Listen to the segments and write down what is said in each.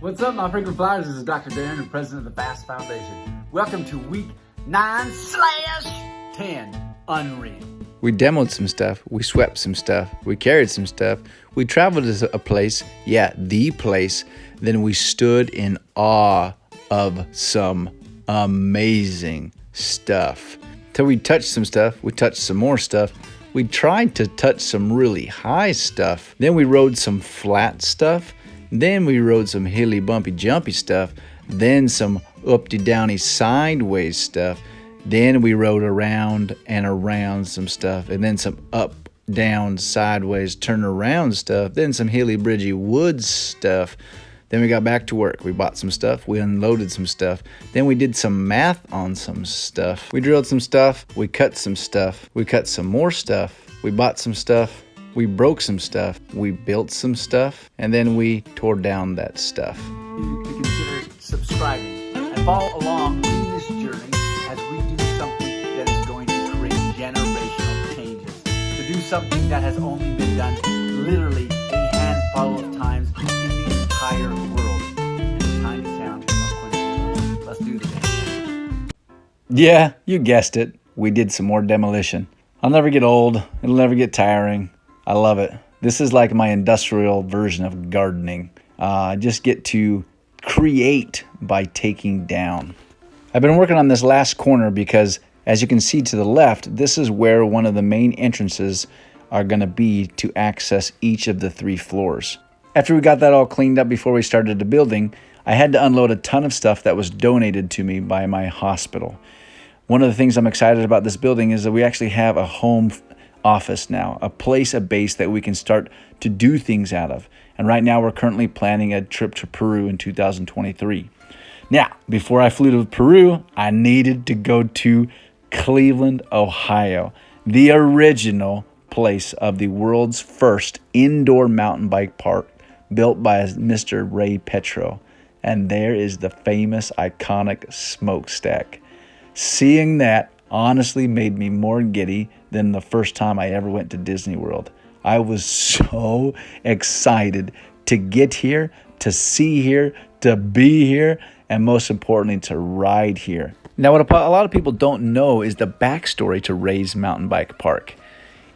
What's up, my frequent flyers? This is Dr. Darren, the president of the PHAST Foundation. Welcome to week 9/10, Unreal. We demoed some stuff, we swept some stuff, we carried some stuff, we traveled to a place, the place, then we stood in awe of some amazing stuff. Till we touched some stuff, we touched some more stuff, we tried to touch some really high stuff, then we rode some flat stuff, then we rode some hilly, bumpy, jumpy stuff, then some uppity, downy, sideways stuff, then we rode around and around some stuff, and then some up, down, sideways, turn around stuff, then some hilly, bridgy, woods stuff. Then we got back to work. We bought some stuff. We unloaded some stuff. Then we did some math on some stuff. We drilled some stuff. We cut some stuff. We cut some more stuff. We bought some stuff. We broke some stuff. We built some stuff. And then we tore down that stuff. You consider subscribing and follow along in this journey as we do something that is going to create generational changes. To do something that has only been done literally a handful of times in the entire world. In the tiny town of Quincy. Let's do this. Yeah, you guessed it. We did some more demolition. I'll never get old. It'll never get tiring. I love it. This is like my industrial version of gardening. I just get to create by taking down. I've been working on this last corner because, as you can see to the left, this is where one of the main entrances are going to be to access each of the 3 floors. After we got that all cleaned up before we started the building, I had to unload a ton of stuff that was donated to me by my hospital. One of the things I'm excited about this building is that we actually have a home office now, a base that we can start to do things out of. And right now we're currently planning a trip to Peru in 2023. Now, before I flew to Peru, I needed to go to Cleveland, Ohio, the original place of the world's first indoor mountain bike park built by Mr. Ray Petro. And there is the famous, iconic smokestack. Seeing that honestly made me more giddy than the first time I ever went to Disney World. I was so excited to get here, to see here, to be here, and most importantly, to ride here. Now, what a lot of people don't know is the backstory to Ray's Mountain Bike Park.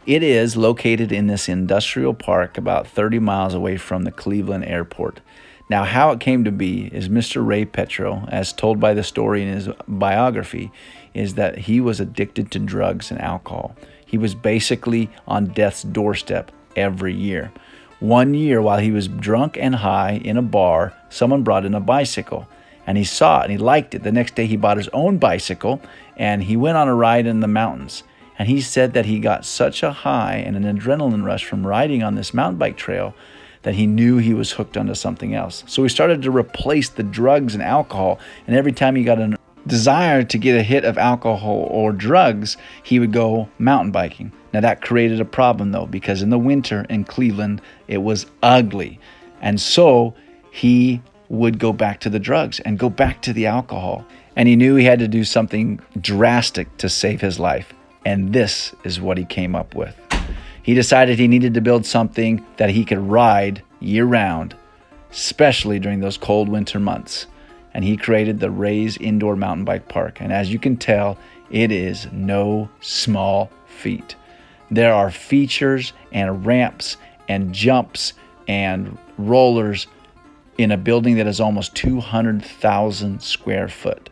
It is located in this industrial park about 30 miles away from the Cleveland airport. Now, how it came to be is Mr. Ray Petro, as told by the story in his biography, is that he was addicted to drugs and alcohol. He was basically on death's doorstep every year. One year, while he was drunk and high in a bar, someone brought in a bicycle, and he saw it and he liked it. The next day, he bought his own bicycle, and he went on a ride in the mountains. And he said that he got such a high and an adrenaline rush from riding on this mountain bike trail that he knew he was hooked onto something else. So he started to replace the drugs and alcohol, and every time he got a desire to get a hit of alcohol or drugs, he would go mountain biking. Now that created a problem though, because in the winter in Cleveland, it was ugly. And so he would go back to the drugs and go back to the alcohol. And he knew he had to do something drastic to save his life. And this is what he came up with. He decided he needed to build something that he could ride year-round, especially during those cold winter months. And he created the Ray's Indoor Mountain Bike Park. And as you can tell, it is no small feat. There are features and ramps and jumps and rollers in a building that is almost 200,000 square foot.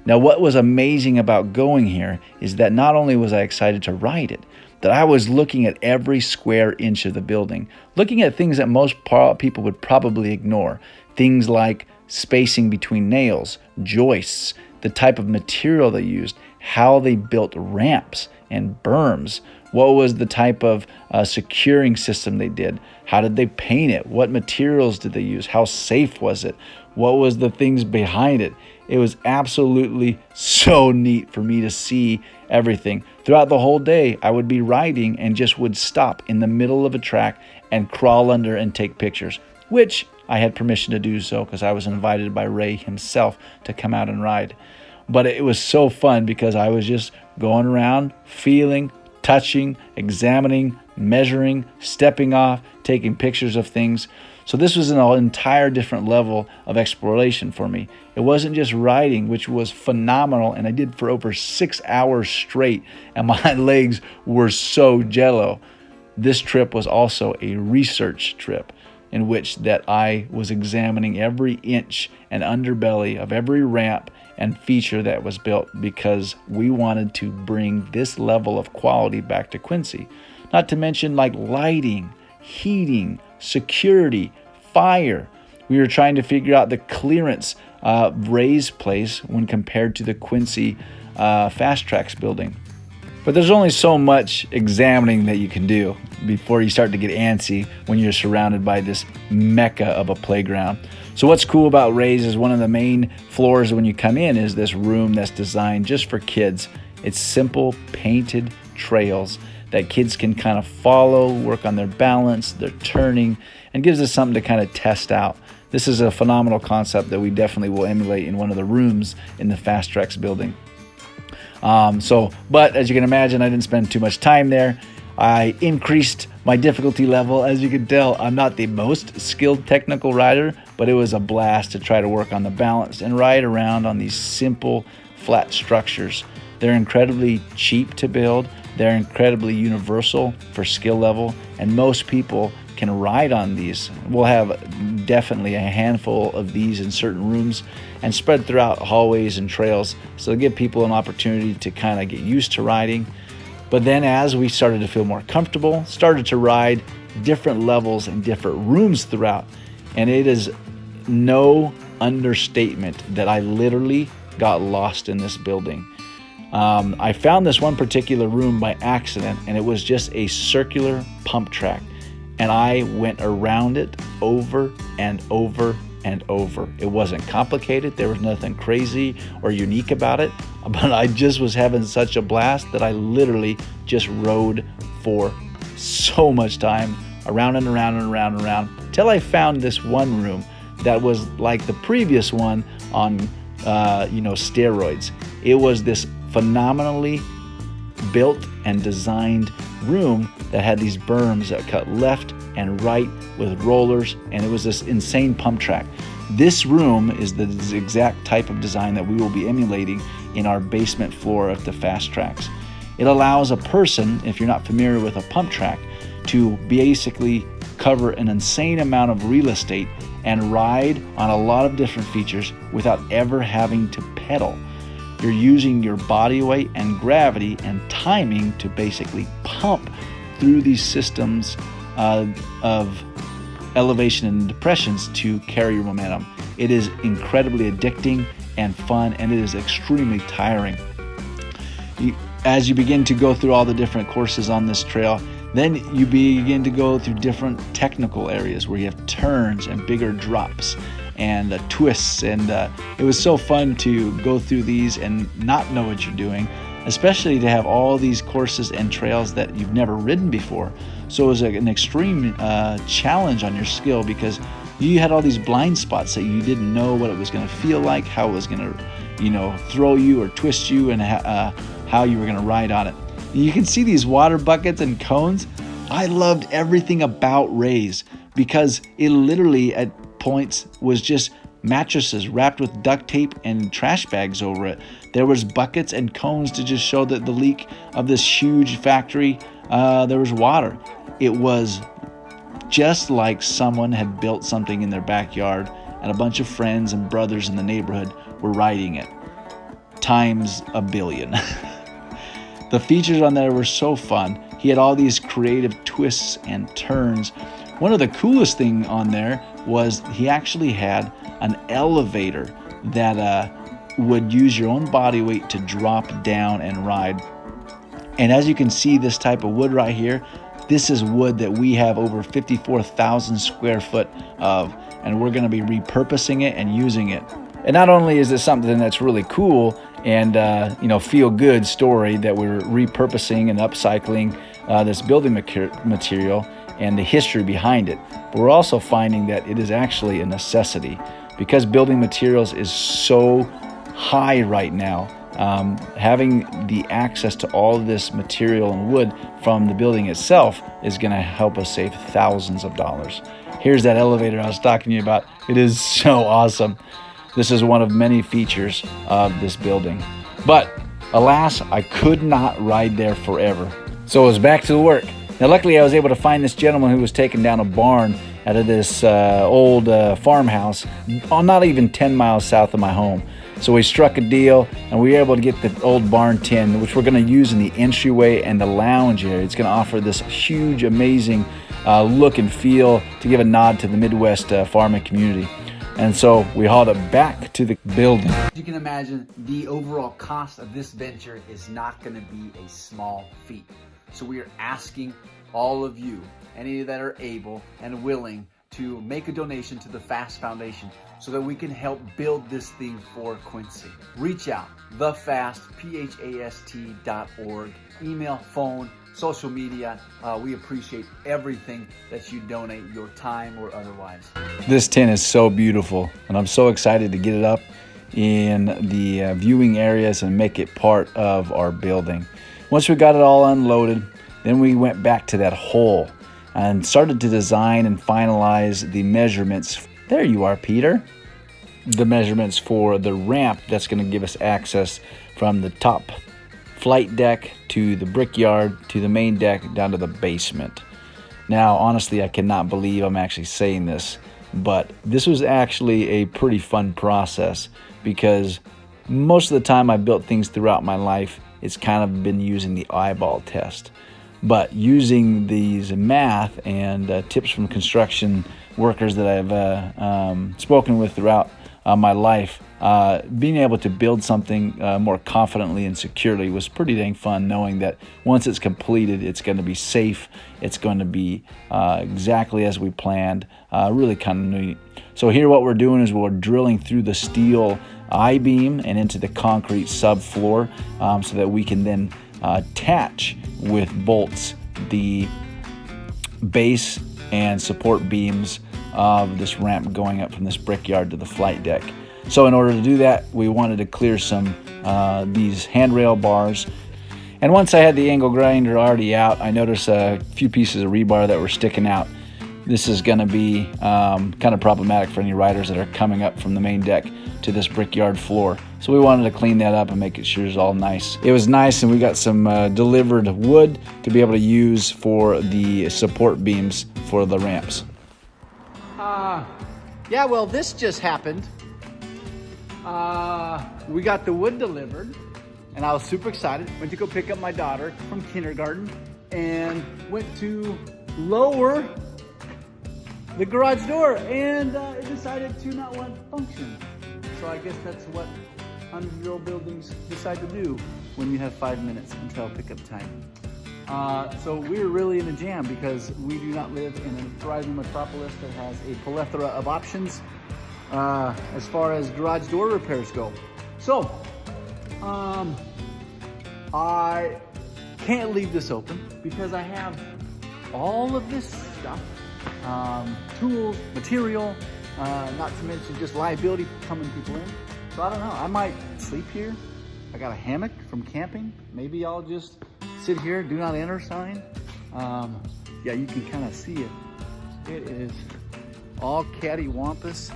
Now, what was amazing about going here is that not only was I excited to ride it, that I was looking at every square inch of the building, looking at things that most people would probably ignore. Things like spacing between nails, joists, the type of material they used, how they built ramps and berms, what was the type of securing system they did, how did they paint it, what materials did they use, how safe was it, what was the things behind it. It was absolutely so neat for me to see everything. Throughout the whole day, I would be riding and just would stop in the middle of a track and crawl under and take pictures, which I had permission to do so because I was invited by Ray himself to come out and ride. But it was so fun because I was just going around, feeling, touching, examining, measuring, stepping off, taking pictures of things. So this was an entire different level of exploration for me. It wasn't just riding, which was phenomenal, and I did for over 6 hours straight, and my legs were so jello. This trip was also a research trip in which that I was examining every inch and underbelly of every ramp and feature that was built, because we wanted to bring this level of quality back to Quincy. Not to mention like lighting, heating, security, fire. We were trying to figure out the clearance of Ray's place when compared to the Quincy Fast Tracks building. But there's only so much examining that you can do before you start to get antsy when you're surrounded by this mecca of a playground. So what's cool about Ray's is one of the main floors when you come in is this room that's designed just for kids. It's simple painted trails that kids can kind of follow, work on their balance, their turning, and gives us something to kind of test out. This is a phenomenal concept that we definitely will emulate in one of the rooms in the Fast Tracks building. But as you can imagine, I didn't spend too much time there. I increased my difficulty level. As you can tell, I'm not the most skilled technical rider, but it was a blast to try to work on the balance and ride around on these simple, flat structures. They're incredibly cheap to build. They're incredibly universal for skill level, and most people can ride on these. We'll have definitely a handful of these in certain rooms and spread throughout hallways and trails, so to give people an opportunity to kind of get used to riding. But then as we started to feel more comfortable, started to ride different levels and different rooms throughout, and it is no understatement that I literally got lost in this building. I found this one particular room by accident, and it was just a circular pump track. And I went around it over and over and over. It wasn't complicated. There was nothing crazy or unique about it. But I just was having such a blast that I literally just rode for so much time around and around and around and around till I found this one room that was like the previous one on steroids. It was this phenomenally built and designed room that had these berms that cut left and right with rollers, and it was this insane pump track. This room is the exact type of design that we will be emulating in our basement floor of the Fast Tracks. It allows a person, if you're not familiar with a pump track, to basically cover an insane amount of real estate and ride on a lot of different features without ever having to pedal. You're using your body weight and gravity and timing to basically pump through these systems of elevation and depressions to carry your momentum. It is incredibly addicting and fun, and it is extremely tiring. As you begin to go through all the different courses on this trail, then you begin to go through different technical areas where you have turns and bigger drops and twists, and it was so fun to go through these and not know what you're doing, especially to have all these courses and trails that you've never ridden before. So it was an extreme challenge on your skill, because you had all these blind spots that you didn't know what it was going to feel like, how it was going to throw you or twist you, and how you were going to ride on it. You can see these water buckets and cones. I loved everything about Ray's, because it literally at points was just mattresses wrapped with duct tape and trash bags over it. There was buckets and cones to just show that the leak of this huge factory, there was water. It was just like someone had built something in their backyard, and a bunch of friends and brothers in the neighborhood were riding it times a billion. The features on there were so fun. He had all these creative twists and turns. One of the coolest thing on there was he actually had an elevator that would use your own body weight to drop down and ride. And as you can see, this type of wood right here, this is wood that we have over 54,000 square foot of, and we're going to be repurposing it and using it. And not only is this something that's really cool and feel good story that we're repurposing and upcycling this building material and the history behind it, but we're also finding that it is actually a necessity, because building materials is so high right now. Having the access to all of this material and wood from the building itself is going to help us save thousands of dollars. Here's that elevator I was talking to you about. It is so awesome. This is one of many features of this building. But alas, I could not ride there forever. So I was back to the work. Now luckily I was able to find this gentleman who was taking down a barn out of this old farmhouse, not even 10 miles south of my home. So we struck a deal and we were able to get the old barn tin, which we're going to use in the entryway and the lounge area. It's going to offer this huge, amazing look and feel to give a nod to the Midwest farming community. And so we hauled it back to the building. As you can imagine, the overall cost of this venture is not going to be a small feat. So we are asking all of you, any that are able and willing, to make a donation to the PHAST Foundation so that we can help build this thing for Quincy. Reach out, thepast, PHAST.org, email, phone, social media. We appreciate everything that you donate, your time or otherwise. This tin is so beautiful, and I'm so excited to get it up in the viewing areas and make it part of our building. Once we got it all unloaded, then we went back to that hole and started to design and finalize the measurements. There you are, Peter. The measurements for the ramp that's going to give us access from the top flight deck to the brickyard to the main deck down to the basement. Now, honestly, I cannot believe I'm actually saying this, but this was actually a pretty fun process because most of the time I built things throughout my life, it's kind of been using the eyeball test. But using these math and tips from construction workers that I've spoken with throughout my life, being able to build something more confidently and securely was pretty dang fun, knowing that once it's completed, it's going to be safe, it's going to be exactly as we planned, really kind of neat. So here what we're doing is we're drilling through the steel I-beam and into the concrete subfloor so that we can then attach with bolts the base and support beams of this ramp going up from this brickyard to the flight deck. So in order to do that, we wanted to clear some these handrail bars. And once I had the angle grinder already out, I noticed a few pieces of rebar that were sticking out. This is going to be kind of problematic for any riders that are coming up from the main deck to this brickyard floor. So we wanted to clean that up and make it sure it's all nice. It was nice, and we got some delivered wood to be able to use for the support beams for the ramps. Yeah, well, this just happened. We got the wood delivered, and I was super excited. Went to go pick up my daughter from kindergarten and went to lower the garage door, and it decided to not want to function. So I guess that's what 100-year-old buildings decide to do when you have 5 minutes until pickup time. So we're really in a jam because we do not live in a thriving metropolis that has a plethora of options as far as garage door repairs go. So I can't leave this open because I have all of this stuff, tools, material, not to mention just liability coming people in. So I don't know, I might sleep here. I got a hammock from camping. Maybe I'll just sit here, do not enter sign. Yeah, you can kind of see it. It is all cattywampus.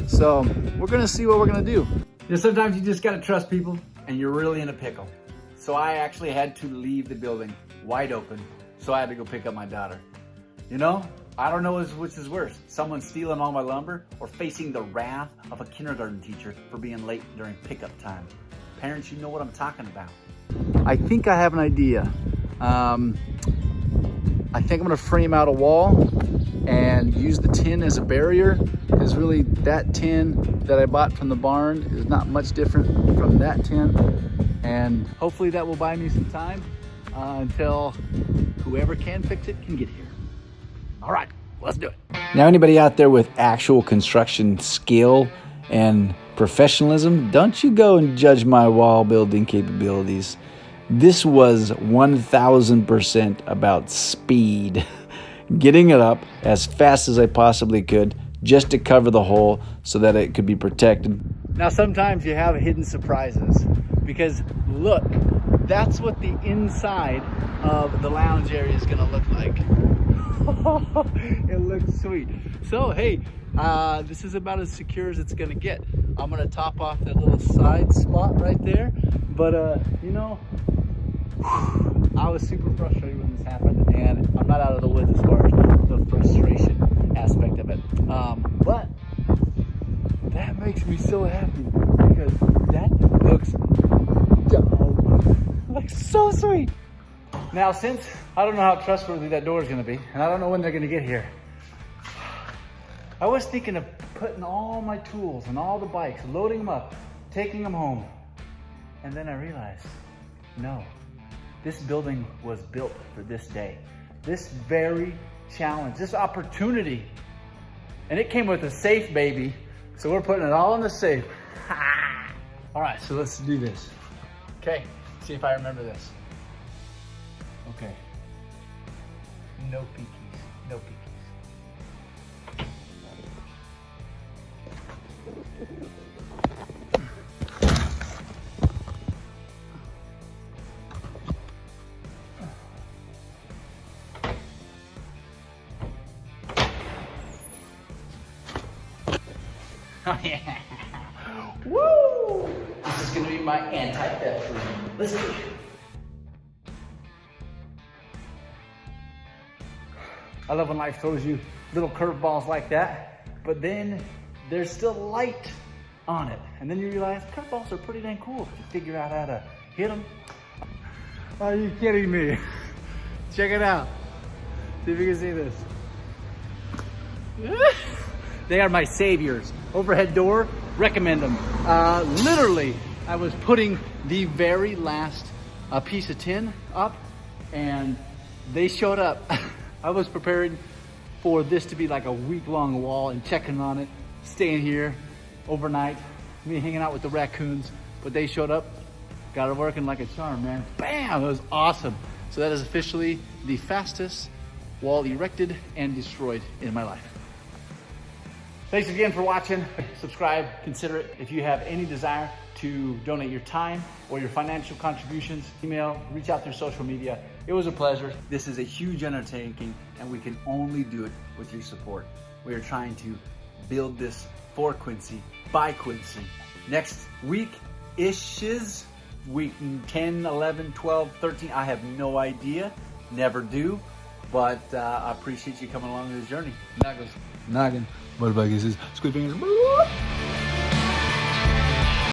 So we're gonna see what we're gonna do. You know, sometimes you just gotta trust people and you're really in a pickle. So I actually had to leave the building wide open. So I had to go pick up my daughter. You know, I don't know which is worse. Someone stealing all my lumber or facing the wrath of a kindergarten teacher for being late during pickup time. Parents, you know what I'm talking about. I think I have an idea. I think I'm gonna frame out a wall and use the tin as a barrier, because really that tin that I bought from the barn is not much different from that tin. And hopefully that will buy me some time until whoever can fix it can get here. All right, let's do it. Now, anybody out there with actual construction skill and professionalism, don't you go and judge my wall building capabilities. This was 1000% about speed. Getting it up as fast as I possibly could just to cover the hole so that it could be protected. Now, sometimes you have hidden surprises because look, that's what the inside of the lounge area is gonna look like. It looks sweet. So hey, this is about as secure as it's gonna get. I'm gonna top off that little side spot right there, but you know, I was super frustrated when this happened, and I'm not out of the woods as far as the frustration aspect of it. But that makes me so happy because that looks dope. Looks so sweet. Now, since I don't know how trustworthy that door is going to be, and I don't know when they're going to get here, I was thinking of putting all my tools and all the bikes, loading them up, taking them home. And then I realized, no, this building was built for this day, this very challenge, this opportunity. And it came with a safe, baby. So we're putting it all in the safe. All right, so let's do this. Okay, see if I remember this. Okay. No peekies, no peekies. Oh yeah. Woo! This is gonna be my anti-theft room. Let's do it. I love when life throws you little curveballs like that, but then there's still light on it. And then you realize curveballs are pretty dang cool if you figure out how to hit them. Are you kidding me? Check it out. See if you can see this. They are my saviors. Overhead door, recommend them. Literally, I was putting the very last piece of tin up and they showed up. I was preparing for this to be like a week-long wall and checking on it, staying here overnight, me hanging out with the raccoons, but they showed up, got it working like a charm, man. Bam, it was awesome. So that is officially the fastest wall erected and destroyed in my life. Thanks again for watching. Subscribe, consider it. If you have any desire to donate your time or your financial contributions, email, reach out through social media. It was a pleasure. This is a huge undertaking and we can only do it with your support. We are trying to build this for Quincy, by Quincy. Next week-ish is week 10, 11, 12, 13. I have no idea, never do, but I appreciate you coming along this journey. Noggin. Motherfuckers, squid fingers.